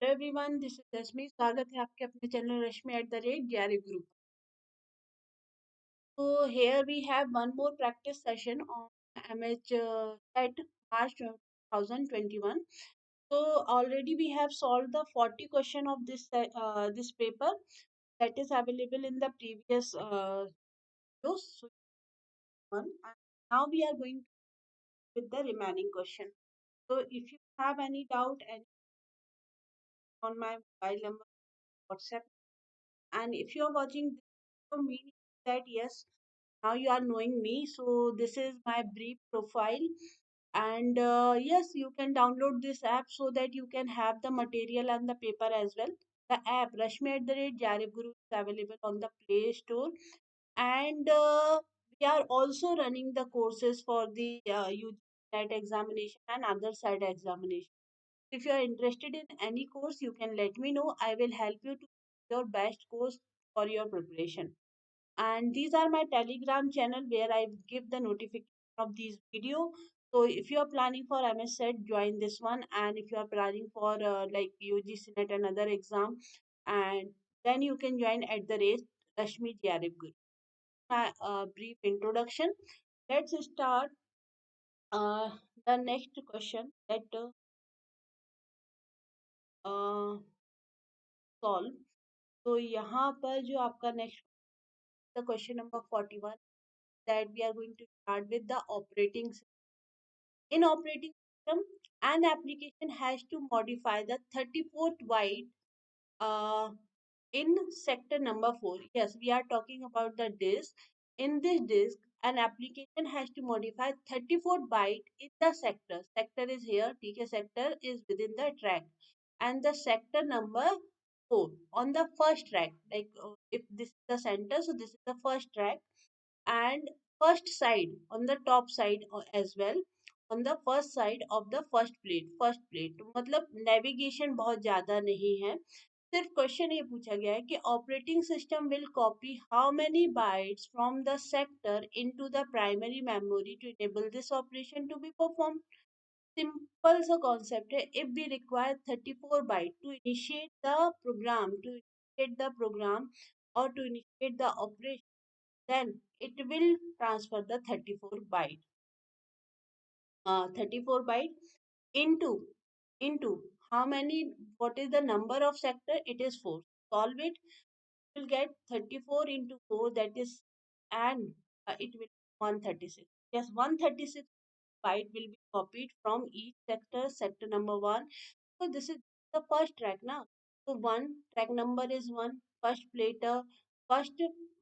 Hello everyone, this is रश्मि। स्वागत है आपके अपने channel Rashmi at the rate JRE group. तो here we have one more practice session on MHSET March 2021. So already we have solved the 40 question of this paper that is available in the previous videos. So one, and now we are going with the remaining question. So if you have any doubt and on my mobile number, WhatsApp, and if you are watching this video, meaning that yes, now you are knowing me. So this is my brief profile, and yes, you can download this app so that you can have the material and the paper as well. The app Rashmi at the rate Jarib Guru is available on the Play Store, and we are also running the courses for the UGNet examination and other side examination. If you are interested in any course, you can let me know. I will help you to your best course for your preparation. And these are my Telegram channel where I give the notification of these video. So if you are planning for MSET, join this one. And if you are planning for like UG Senate and other exam, and then you can join at the rate Rashmi Jarib Guru. My brief introduction. Let's start uh, the next question that uh, solve. तो यहाँ पर जो आपका next the question number 41 that we are going to start with the operating system. In operating system, an application has to modify the 34th byte uh, in sector number 4. Yes, we are talking about the disk. In this disk, an application has to modify 34th byte in the sector. Sector is here, ठीक है, sector is within the track. And the sector number 4 on the first track. Like if this is the center, so this is the first track and first side on the top side as well on the first side of the first plate मतलब navigation बहुत ज़्यादा नहीं है सिर्फ question ये पूछा गया है कि operating system will copy how many bytes from the sector into the primary memory to enable this operation to be performed. Simple सा concept है. If we require 34 byte to initiate the program or to initiate the operation, then it will transfer the 34 byte into how many, what is the number of sector? It is 4. Solve it, you will get 34 into 4, that is, and it will be 136. Yes, 136 byte will be copied from each sector number 1. So this is the first track now. So one track number is 1, first plater, first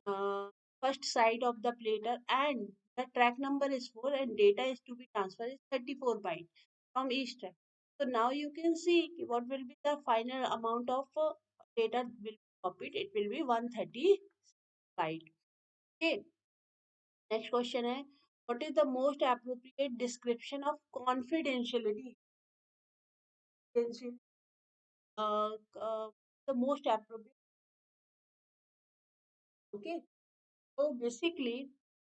uh, first side of the plater, and the track number is 4 and data is to be transferred is 34 byte from each track. So now you can see what will be the final amount of data will be copied. It will be 130 byte. Okay. Next question है, what is the most appropriate description of confidentiality? Uh, uh, the most appropriate. Okay. So basically,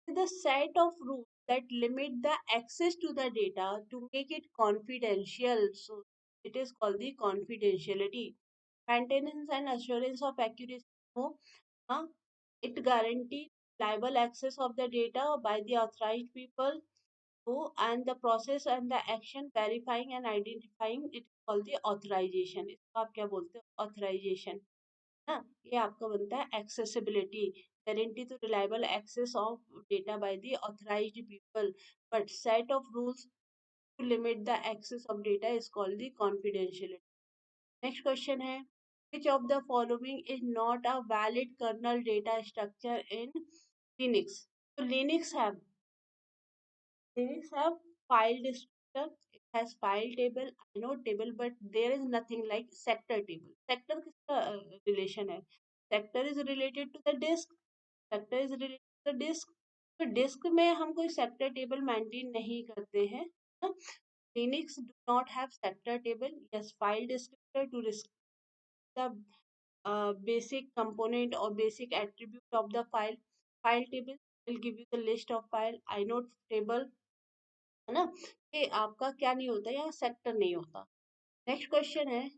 the set of rules that limit the access to the data to make it confidential. So it is called the confidentiality. Maintenance and assurance of accuracy. No, huh? It guarantees reliable access of the data by the authorized people. No, and the process and the action verifying and identifying it is called the authorization. इसको आप क्या बोलते हो? Authorization. ना ये आपका बनता है accessibility, guarantee to reliable access of data by the authorized people, but set of rules to limit the access of data is called the confidentiality. Next question है, which of the following is not a valid kernel data structure in Linux? So Linux have file descriptor, it has file table, inode table, but there is nothing like sector table. Sector किसका relation है? Sector is related to the disk. Sector is related to the disk. तो disk में हम कोई sector table maintain नहीं करते हैं. ना? Linux do not have sector table. Yes, file descriptor to the basic component or basic attribute of the file. File table will give you the list of file. Inode table है ना, ये आपका क्या नहीं होता, यहाँ सेक्टर नहीं होता. नेक्स्ट क्वेश्चन है,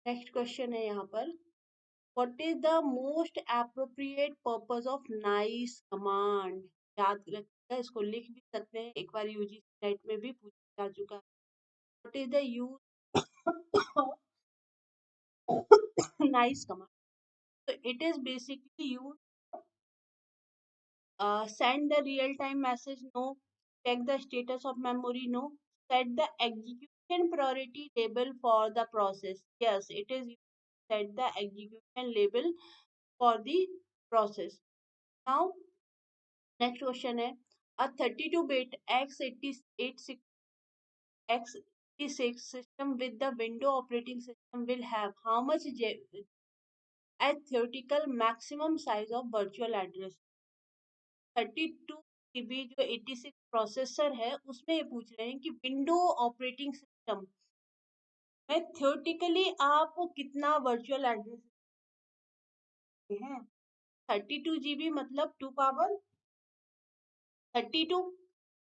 नेक्स्ट क्वेश्चन है यहाँ पर, what is the most appropriate purpose of nice command? याद रखिएगा, इसको लिख भी सकते हैं, एक बार यूजीसी नेट में भी पूछा जा चुका है। What is the use nice command? So it is basically you send the real time message, no. Check the status of memory, no. Set the execution priority label for the process. Yes, it is set the execution label for the process. Now, next question है, a 32-bit x86 x86 system with the window operating system will have how much a theoretical maximum size of virtual address? 32 GB जो 86 processor है उसमें ये पूछ रहे हैं कि window operating system में थियोरेटिकली आप कितना वर्चुअल एड्रेस हैं। 32 GB मतलब 2 पावर 32।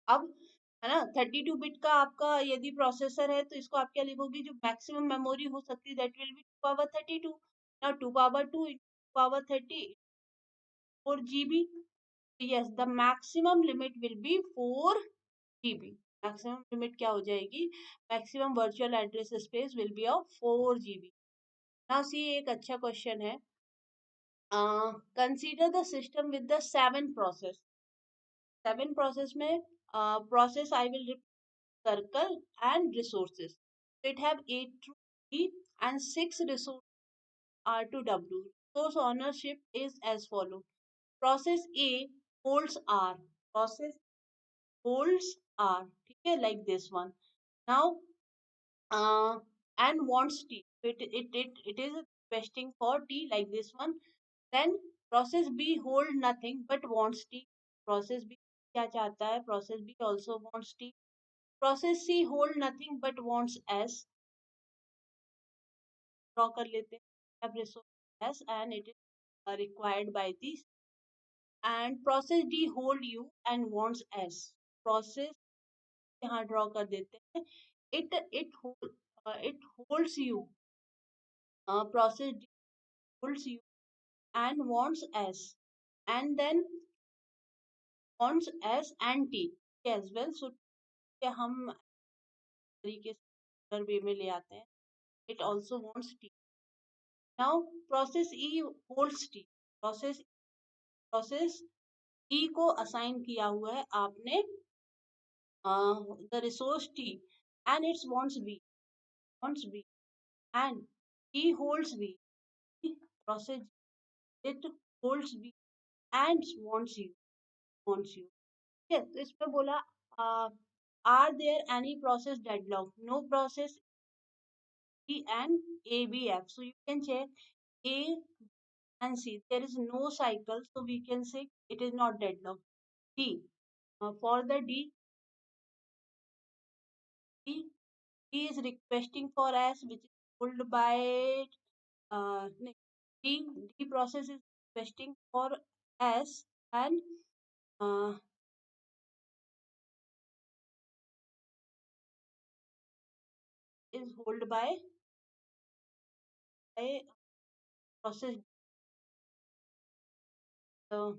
अब है ना, 32 बिट का आपका यदि प्रोसेसर है तो इसको आप क्या लिखोगे, जो मैक्सिमम मेमोरी हो सकती है दैट विल बी 2 पावर 32। ना 2 power 2 2 power 30 4 GB। Yes, the maximum limit will be 4 GB. Maximum limit क्या हो जाएगी, maximum virtual address space will be of 4 GB. Now see एक अच्छा question है, consider the system with the 7 process. 7 process में process I will repeat circle and resources. So it have 8 to E and 6 resources R to W. Resource ownership is as follow. Process A holds R. Process holds R. Okay, like this one. Now, uh, and wants T. It is requesting for T like this one. Then process B hold nothing but wants T. Process B क्या चाहता है? Process B also wants T. Process C hold nothing but wants S. Draw कर लेते हैं. Have resource S and it is required by this. And process D hold U and wants S. Process यहाँ draw कर देते हैं. It holds you. Process D holds you and wants S, and then wants S and T as well. So हम तरीके से वे में ले आते हैं. It also wants T. Now process E holds T. Process E को assign किया हुआ है आपने the resource T and it wants B and E holds B. Process it holds B and wants you. Yes, तो इसमें बोला are there any process deadlock? No process E and A B F. So you can check A and C. There is no cycle, so we can say it is not deadlock. D. For the D, D is requesting for S, which is pulled by no, D process is requesting for S and uh, is held by process uh,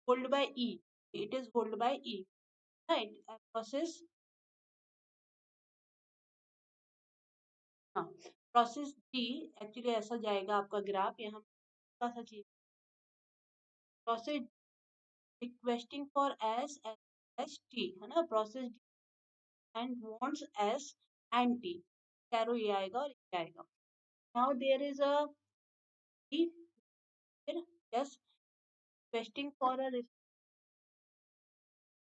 hold by E. It is held by E, right? Process हाँ, process D actually ऐसा जाएगा आपका graph यहाँ थोड़ा सा चीज. Process requesting for S S T है ना, process and wants S and T, कैरो ये आएगा और ये आएगा. Now there is a yes requesting for a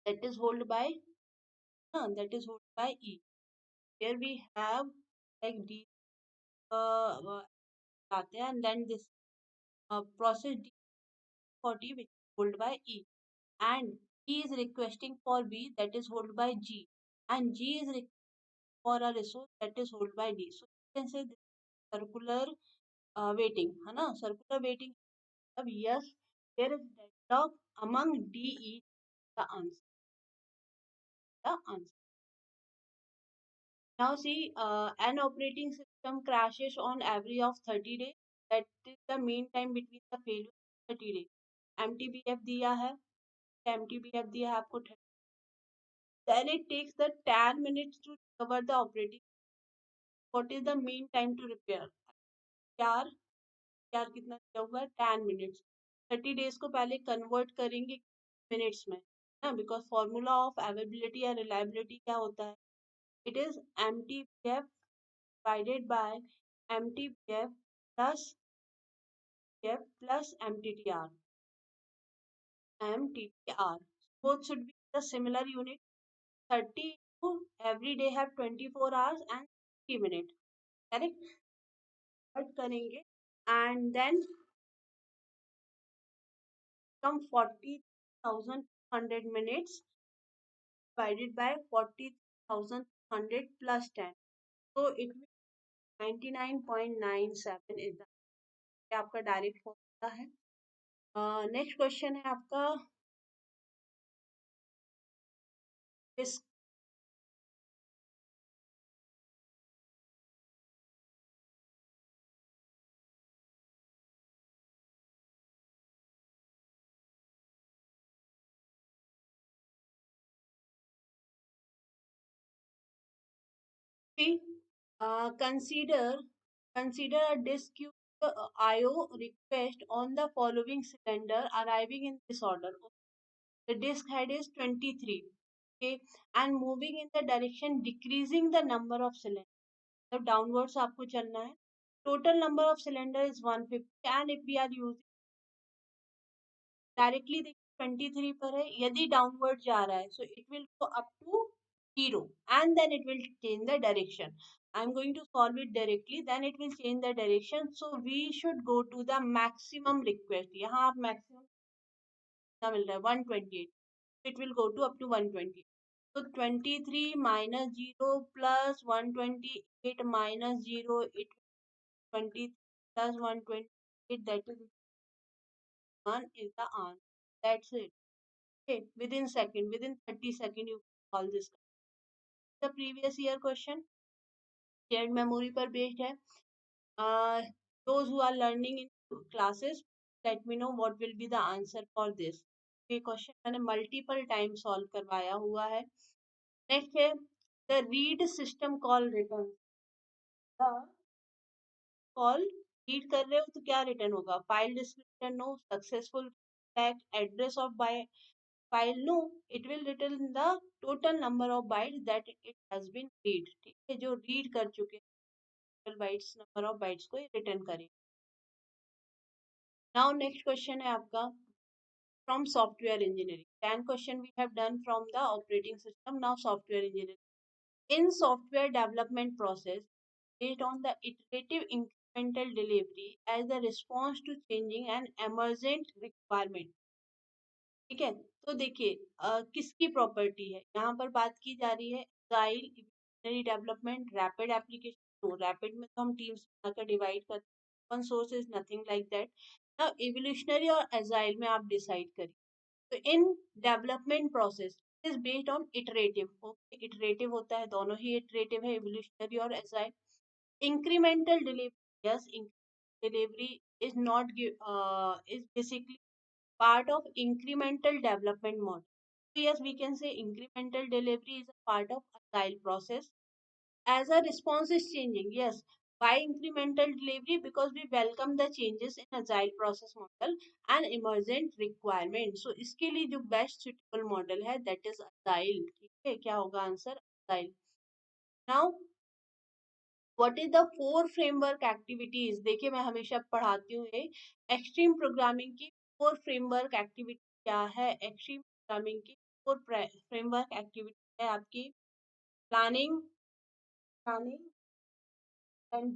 that is held by E. Here we have like D आते हैं and then this process D for T which is held by E, and E is requesting for B that is held by G, and G is for a resource that is held by D. So you can say this is circular waiting है ना, circular waiting. अब yes, there is deadlock among D E, the answer. Now see, an operating system crashes on average of 30 days. That is the mean time between the failure 30 days. MTBF दिया है, MTBF दिया है आपको 30. Then it takes the 10 minutes to recover the operating. What is the mean time to repair? यार यार कितना दिया हुआ है 10 minutes. 30 days को पहले कन्वर्ट करेंगे मिनट्स में ना, बिकॉज फॉर्मूला ऑफ अवेलेबिलिटी या रिलायबिलिटी क्या होता है? It is MTBF divided by MTBF plus F plus MTTR. MTTR. Both should be the similar unit. 30 to every day have 24 hours and 30 minutes. Correct? What करेंगे? And then come 40,200 minutes divided by 40,100 plus 10. So it will 99.97 is the आपका direct formula है. Next question है आपका disc. Consider a disk queue IO request on the following cylinder arriving in this order. The disk head is 23, okay, and moving in the direction decreasing the number of cylinders. So downwards आपको चलना है. Total number of cylinder is 150, and if we are using directly देखिए 23 पर है, यदि downward जा रहा है so it will go up to 0 and then it will change the direction. I'm going to solve it directly, then it will change the direction. So we should go to the maximum request. यहाँ आप maximum कितना मिल रहा है 128, it will go to up to 120. So 23 minus 0 plus 128 minus 0, it 20 plus 128, that is 1 is the answer. That's it. Okay, within 30 seconds you solve this. The previous year question, shared memory पर based है. Those who are learning in classes, let me know what will be the answer for this. ये question मैंने multiple time solve करवाया हुआ है. Next है the read system call return. Call read कर रहे हो तो क्या रिटर्न होगा? File descriptor no, successful address of file no, it will return the total number of bytes that it has been read. ठीक है, जो रीड कर चुके total bytes number of bytes को रिटर्न करें. नाउ नेक्स्ट क्वेश्चन है आपका from software engineering. 10 question we have done from the operating system. Now software engineering. In software development process, based on the iterative incremental delivery as a response to changing and emergent requirement. ठीक है, तो देखिए किसकी property है यहाँ पर बात की जा रही है. Agile, evolutionary development, rapid application. Rapid में तो हम टीम्स बनाकर डिवाइड करते हैं. Open source is nothing like that. Now evolutionary और एजाइल में आप डिसाइड करिए. तो in development process is based on iterative. Okay, iterative होता है, दोनों ही इटरेटिव है, इवोल्यूशनरी और agile. Incremental delivery, yes, delivery is not is basically part of incremental development model. So yes, we can say incremental delivery is a part of agile process. As a response is changing, yes. Why incremental delivery? Because we welcome the changes in agile process model and emergent requirement. So इसके लिए जो best suitable model है that is agile. ठीक है, क्या होगा answer? Agile. Now what is the 4 framework activities. देखिए मैं हमेशा पढ़ाती हूँ ये एक्सट्रीम प्रोग्रामिंग की 4 फ्रेमवर्क एक्टिविटी क्या है. एक्सट्रीम प्रोग्रामिंग की 4 फ्रेमवर्क एक्टिविटी है आपकी planning, planning and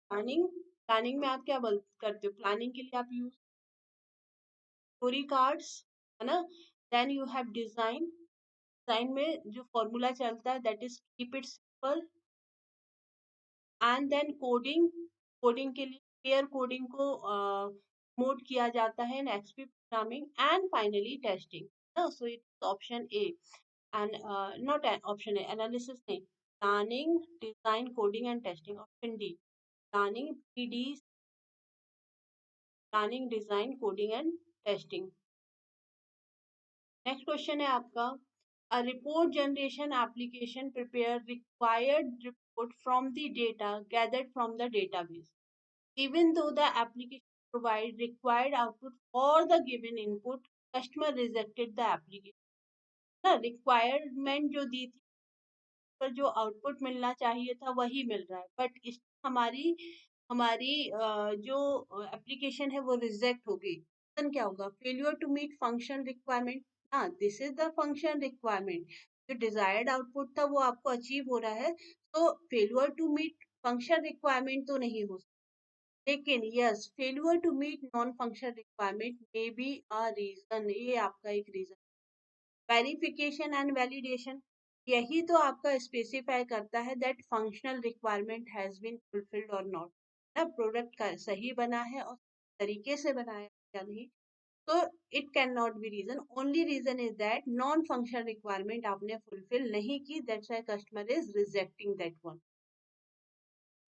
planning. Planning में आप क्या करते हो? प्लानिंग के लिए आप यूज स्टोरी कार्ड्स, है ना. Then you have design. Design में जो फॉर्मूला चलता है that is keep it simple. And then coding. Coding के लिए पेयर कोडिंग को मोड किया जाता है in XP programming. And finally testing. So it option A. and not an option A, analysis नहीं, planning, design, coding and testing. Option D, planning, PD, planning, design, coding and testing. Next question है आपका, a report generation application prepare required report from the data gathered from the database. Even though the application provide required output for the given input, customer rejected the application. ना requirement जो दी थी पर जो output मिलना चाहिए था वही मिल रहा है, बट इस हमारी हमारी जो एप्लीकेशन है वो रिजेक्ट हो गई। रीजन क्या होगा? Failure to meet function requirement. हाँ, this is the function requirement, जो डिजायर्ड आउटपुट था वो आपको अचीव हो रहा है, तो failure to meet function requirement तो नहीं हो सकता। लेकिन yes, failure to meet non function requirement may be a reason, ये आपका एक रीजन। वेरिफिकेशन एंड वैलिडेशन, यही तो आपका स्पेसिफाई करता है that functional requirement has been fulfilled और नॉट, ना प्रोडक्ट का सही बना है और तरीके से बनाया है या नहीं। तो it can not be reason, only reason is that non functional requirement आपने फुलफिल नहीं की, that's why customer is rejecting that one.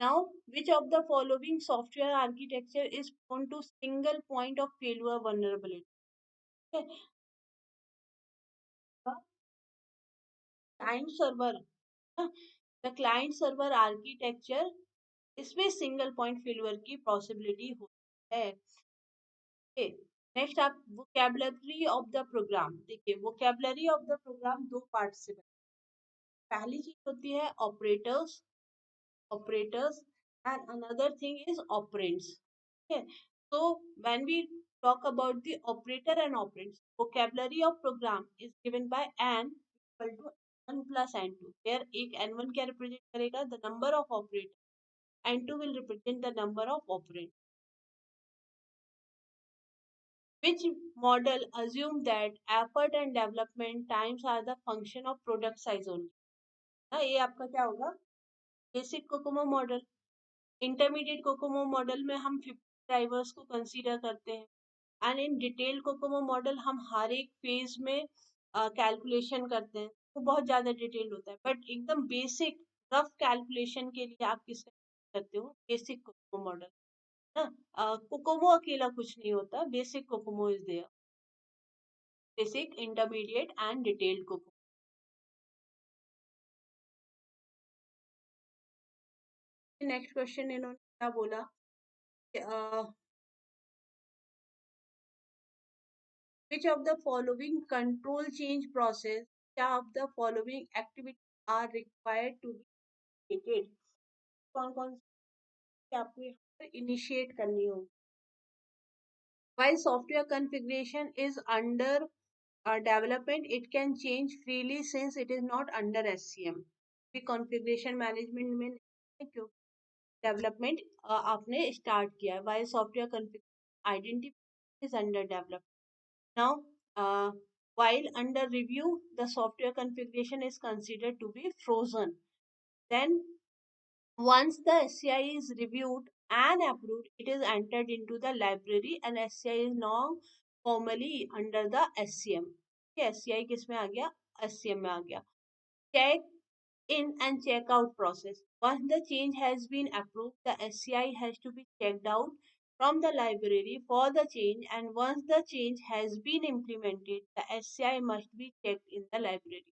Now which of the following software architecture is prone to single point of failure vulnerability? Client server, the client server architecture, इसमें single point failure की possibility होती है। Next आप vocabulary of the programme देखिए, vocabulary of the programme दो part से बना। पहली चीज होती है operators, operators and another thing is operands. Okay, so when we talk about the operator and operands, vocabulary of program is given by n equal to n plus n2, where एक n1 क्या represent करेगा? The number of operator, n2 will represent the number of operand. Which model assume that effort and development times are the function of product size only? ना ये आपका क्या होगा? Basic COCOMO model. Intermediate COCOMO model में हम 50 drivers को consider करते हैं, and in detail COCOMO model हम हर एक फेज में कैलकुलेशन करते हैं, वो बहुत ज़्यादा डिटेल होता है, बट एकदम बेसिक रफ कैलकुलेशन के लिए आप किसका करते हो? बेसिक कोकोमो मॉडल ना। कोकोमो अकेला कुछ नहीं होता, basic COCOMO is there, basic, intermediate and detailed COCOMO. Next question इन्होंने क्या बोला? Which of the following control change process, क्या of the following activities are required to be created? कौन कौन सी आपको यहाँ पर इनिशिएट करनी होगी? While software configuration is under development, it can change freely since it is not under SCM. भी configuration management में नहीं है, क्योंकि development आपने start किया है. While software configuration identity is under development. Now, while under review, the software configuration is considered to be frozen. Then, once the SCI is reviewed and approved, it is entered into the library and SCI is now formally under the SCM. Okay, SCI किस में आ गया? SCM में आ गया. Check in and check out process. Once the change has been approved, the SCI has to be checked out from the library for the change, and once the change has been implemented, the SCI must be checked in the library.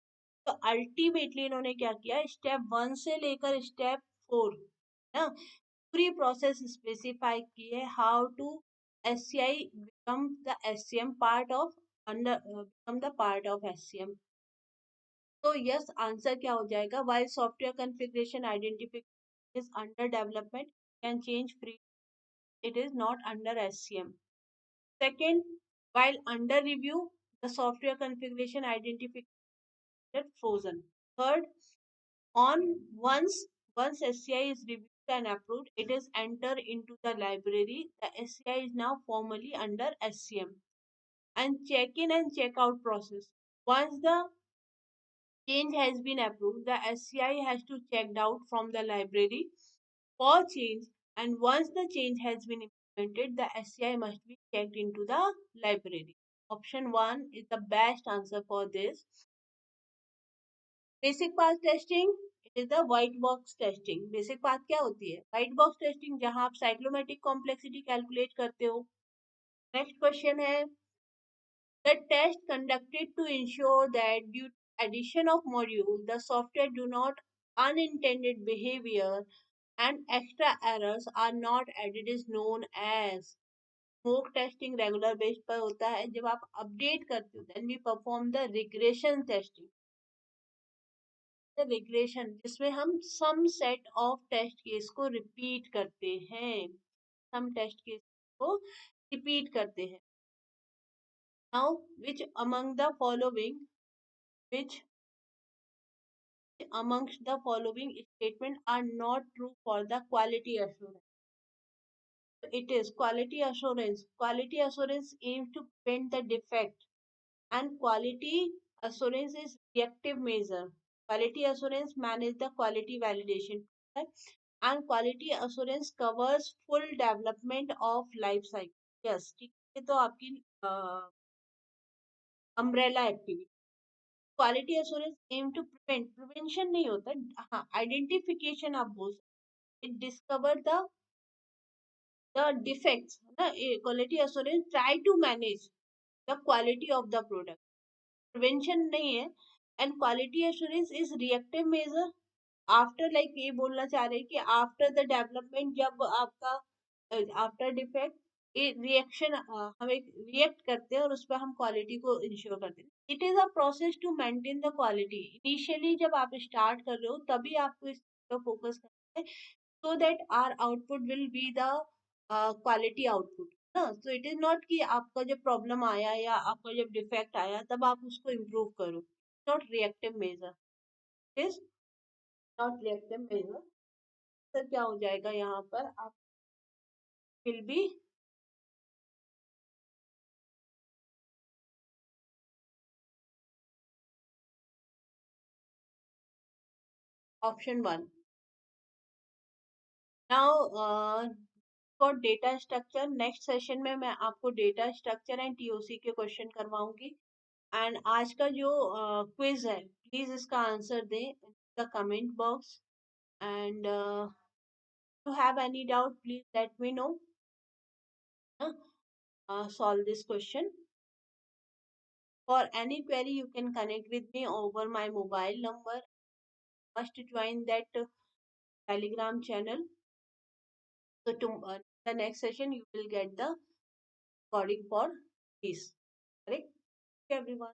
तो ultimately इन्होंने क्या किया? Step 1 से लेकर step 4 ना पूरी process specify की है, how to SCI become the SCM part of under become the part of SCM. तो यस, आंसर क्या हो जाएगा? While software configuration identification is under development, can change free, it is not under SCM. Second, while under review, the software configuration identification frozen. Third, on once SCI is reviewed and approved, it is entered into the library. The SCI is now formally under SCM. And check in and check out process. Once the change has been approved, the SCI has to checked out from the library for change, and once the change has been implemented, the SCI must be checked into the library. Option 1 is the best answer for this. Basic path testing, it is the white box testing. Basic path क्या होती है? White box testing, जहां आप साइक्लोमेट्रिक complexity calculate करते हो. Next question है, the test conducted to ensure that due to addition of module, the software do not unintended behavior and extra errors are not added is known as. Smoke testing regular base पर होता है. जब आप update करते हो, then we perform the regression testing. Regression जिसमें हम some set of test case को रिपीट करते हैं. सम टेस्ट केस को रिपीट करते हैं. Now which among the following, which amongst the following statements are not true for the quality assurance? It is quality assurance. Quality assurance aims to prevent the defect, and quality assurance is reactive measure. Quality assurance manage the quality validation, and quality assurance covers full development of life cycle. Yes, ठीक है. तो आपकी umbrella activity. Quality assurance aim to prevent, prevention नहीं होता, हाँ identification आप बोल सकते. इट डिस्कवर द डिफेक्ट्स ना. Quality assurance try to manage the quality of the product, prevention नहीं है. And quality assurance is reactive measure after, like ये बोलना चाह रहे हैं कि आफ्टर द डेवलपमेंट, जब आपका आफ्टर डिफेक्ट रिएक्शन, हम एक रिएक्ट करते हैं और उस पर हम क्वालिटी को इंश्योर करते हैं. It is a process to maintain the quality. Initially जब आप स्टार्ट कर रहे हो तभी आपको इस पर फोकस करना है, so that our output will be the quality output ना. सो इट इज नॉट कि आपका जब प्रॉब्लम आया या आपका जब डिफेक्ट आया तब आप उसको इम्प्रूव करो. Not reactive measure, is not reactive measure. Sir क्या हो जाएगा यहाँ पर, आप will be option one. Now for data structure, next session में मैं आपको डेटा स्ट्रक्चर एंड टीओसी के क्वेश्चन करवाऊंगी. एंड आज का जो क्विज है, प्लीज इसका आंसर दें the comment box. And you have any doubt please let me know. Solve this question. For any query you can connect with me over my mobile number. Must join that telegram channel. So to the next session you will get the recording for this. Correct? Okay, everyone.